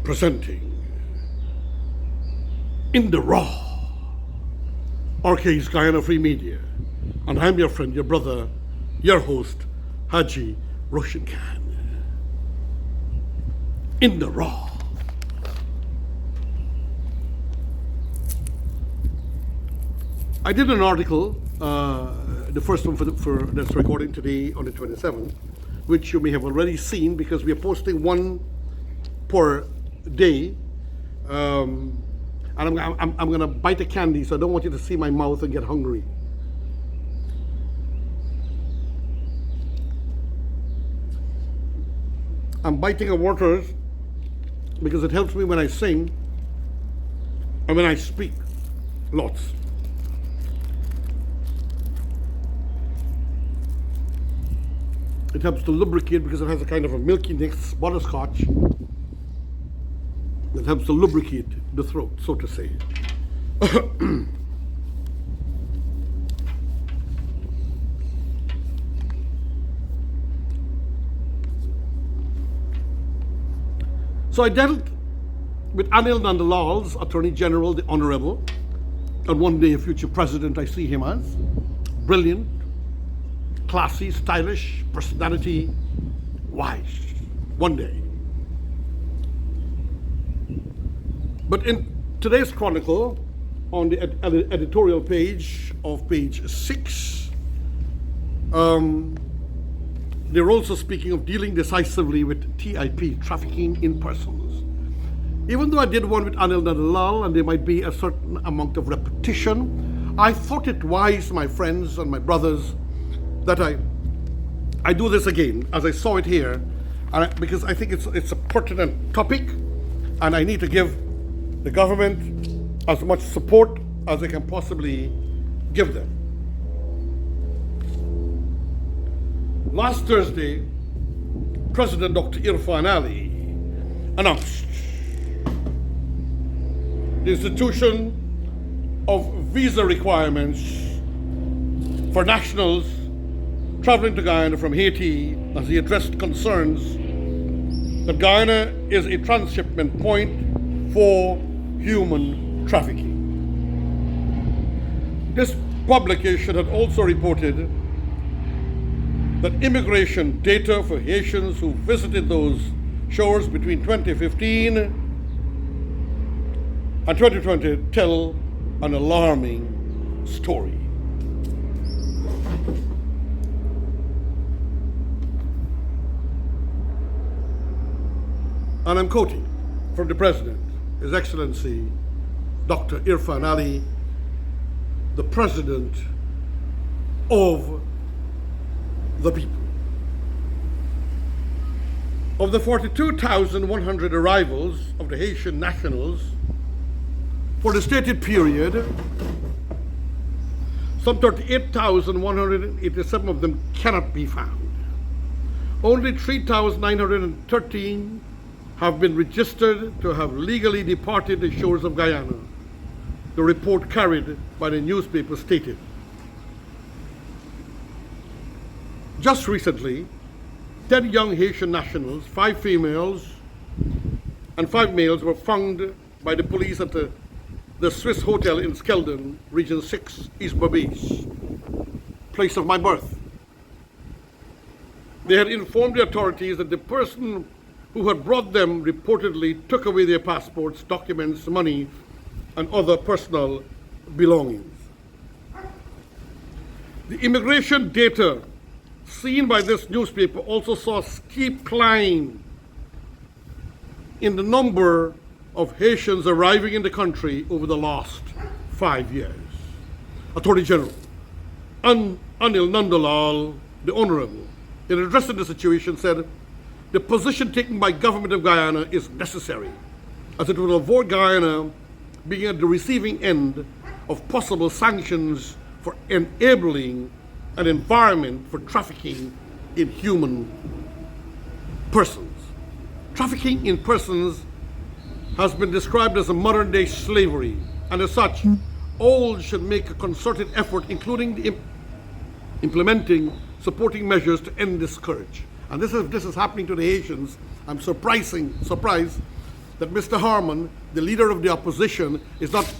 presenting In the Raw, RK's Guyana Free Media. And I'm your friend, your brother, your host, Haji Roshan Khan. In the Raw. I did an article, the first one for that's recording today on the 27th, which you may have already seen because we are posting one per day. And I'm going to bite the candy, so I don't want you to see my mouth and get hungry. I'm biting the waters because it helps me when I sing and when I speak lots. It helps to lubricate because it has a kind of a milkiness, butterscotch, that helps to lubricate the throat, so to say. So I dealt with Anil Nandalal's Attorney General, the Honorable, and one day a future president I see him as. Brilliant, classy, stylish, personality, wise, one day. But in today's chronicle, on the editorial page of page 6, they're also speaking of dealing decisively with TIP, trafficking in persons. Even though I did one with Anil Nandalal and there might be a certain amount of repetition, I thought it wise, my friends and my brothers, that I do this again as I saw it here, because I think it's a pertinent topic, and I need to give the government as much support as I can possibly give them. Last Thursday, President Dr. Irfan Ali announced the institution of visa requirements for nationals traveling to Guyana from Haiti, as he addressed concerns that Guyana is a transshipment point for human trafficking. This publication had also reported that immigration data for Haitians who visited those shores between 2015 and 2020 tell an alarming story. And I'm quoting from the President, His Excellency Dr. Irfan Ali, the President of the people. Of the 42,100 arrivals of the Haitian nationals for the stated period, some 38,187 of them cannot be found. Only 3,913 have been registered to have legally departed the shores of Guyana, the report carried by the newspaper stated. Just recently, 10 young Haitian nationals, 5 females and 5 males, were found by the police at the Swiss Hotel in Skeldon, Region 6, East Berbice, place of my birth. They had informed the authorities that the person who had brought them reportedly took away their passports, documents, money, and other personal belongings. The immigration data seen by this newspaper also saw a steep climb in the number of Haitians arriving in the country over the last 5 years. Attorney General Anil Nandalal, the Honorable, in addressing the situation, said, "The position taken by government of Guyana is necessary, as it will avoid Guyana being at the receiving end of possible sanctions for enabling an environment for trafficking in human persons." Trafficking in persons has been described as a modern-day slavery, and as such, all should make a concerted effort, including the implementing supporting measures to end this scourge. And this is happening to the Haitians. I'm surprised that Mr. Harman, the leader of the opposition, is not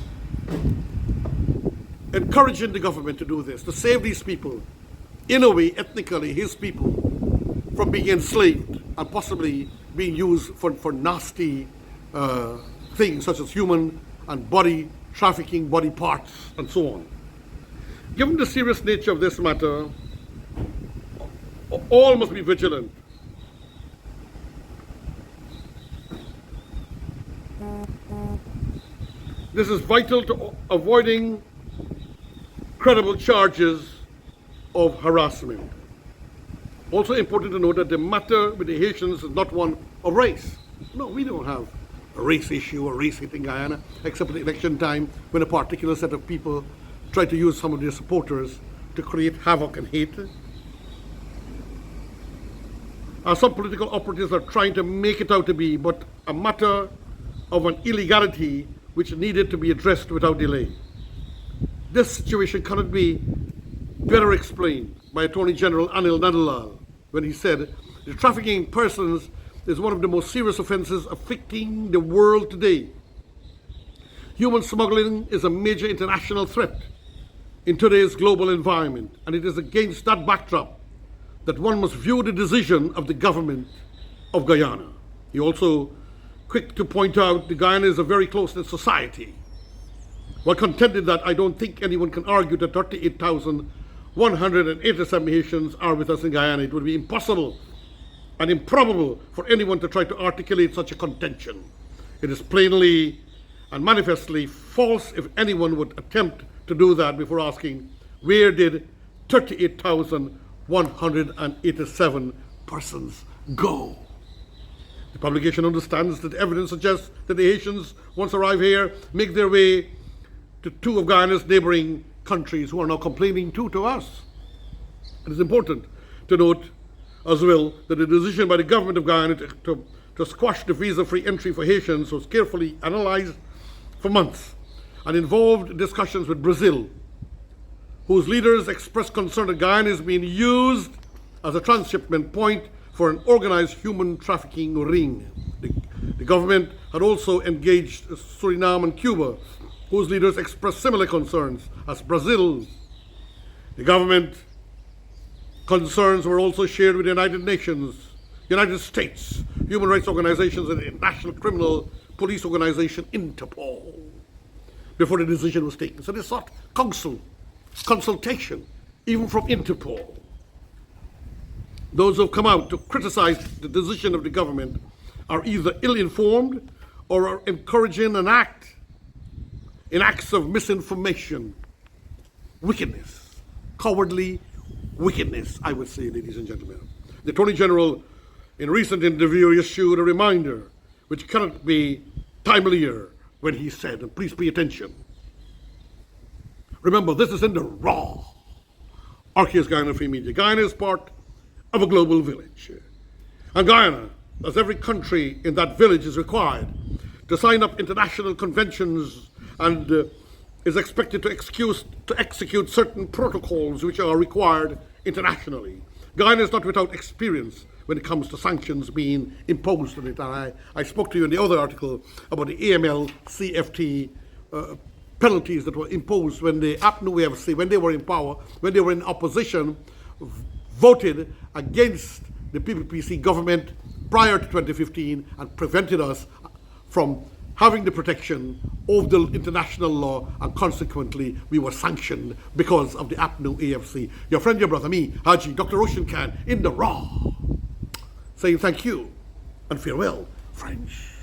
encouraging the government to do this, to save these people, in a way, ethnically, his people, from being enslaved and possibly being used for nasty things such as human and body trafficking, body parts, and so on. Given the serious nature of this matter, all must be vigilant. This is vital to avoiding credible charges of harassment. Also important to note that the matter with the Haitians is not one of race. No, we don't have a race issue or race hate in Guyana, except at the election time when a particular set of people try to use some of their supporters to create havoc and hate. Some political operatives are trying to make it out to be but a matter of an illegality which needed to be addressed without delay. This situation cannot be better explained by Attorney General Anil Nandlal when he said, "The trafficking in persons is one of the most serious offenses afflicting the world today. Human smuggling is a major international threat in today's global environment, and it is against that backdrop that one must view the decision of the government of Guyana." He also quick to point out the Guyana is a very close-knit society. While contended that I don't think anyone can argue that 38,187 Haitians are with us in Guyana, it would be impossible and improbable for anyone to try to articulate such a contention. It is plainly and manifestly false if anyone would attempt to do that before asking, where did 38,187 persons go? The publication understands that evidence suggests that the Haitians, once arrive here, make their way to two of Guyana's neighboring countries who are now complaining to us. It is important to note as well that the decision by the government of Guyana to squash the visa-free entry for Haitians was carefully analyzed for months and involved discussions with Brazil, whose leaders expressed concern that Guyana is being used as a transshipment point for an organized human trafficking ring. The government had also engaged Suriname and Cuba, whose leaders expressed similar concerns as Brazil. The government concerns were also shared with the United Nations, United States, human rights organizations, and the International Criminal Police Organization, Interpol, before the decision was taken. So they sought consultation, even from Interpol. Those who have come out to criticize the decision of the government are either ill-informed or are encouraging an act in acts of misinformation, wickedness, cowardly wickedness, I would say, ladies and gentlemen. The Attorney General, in a recent interview, issued a reminder which cannot be timelier when he said, and please pay attention, remember, this is in the raw. RKS Guyana Free Media. Guyana is part of a global village. And Guyana, as every country in that village, is required to sign up international conventions and is expected to execute certain protocols which are required internationally. Guyana is not without experience when it comes to sanctions being imposed on it. And I spoke to you in the other article about the AML CFT penalties that were imposed when the APNU AFC, when they were in power, when they were in opposition, voted against the PPPC government prior to 2015 and prevented us from having the protection of the international law, and consequently we were sanctioned because of the APNU AFC. Your friend, your brother, me, Haji, Dr. Ocean Khan, in the raw, saying thank you and farewell, French.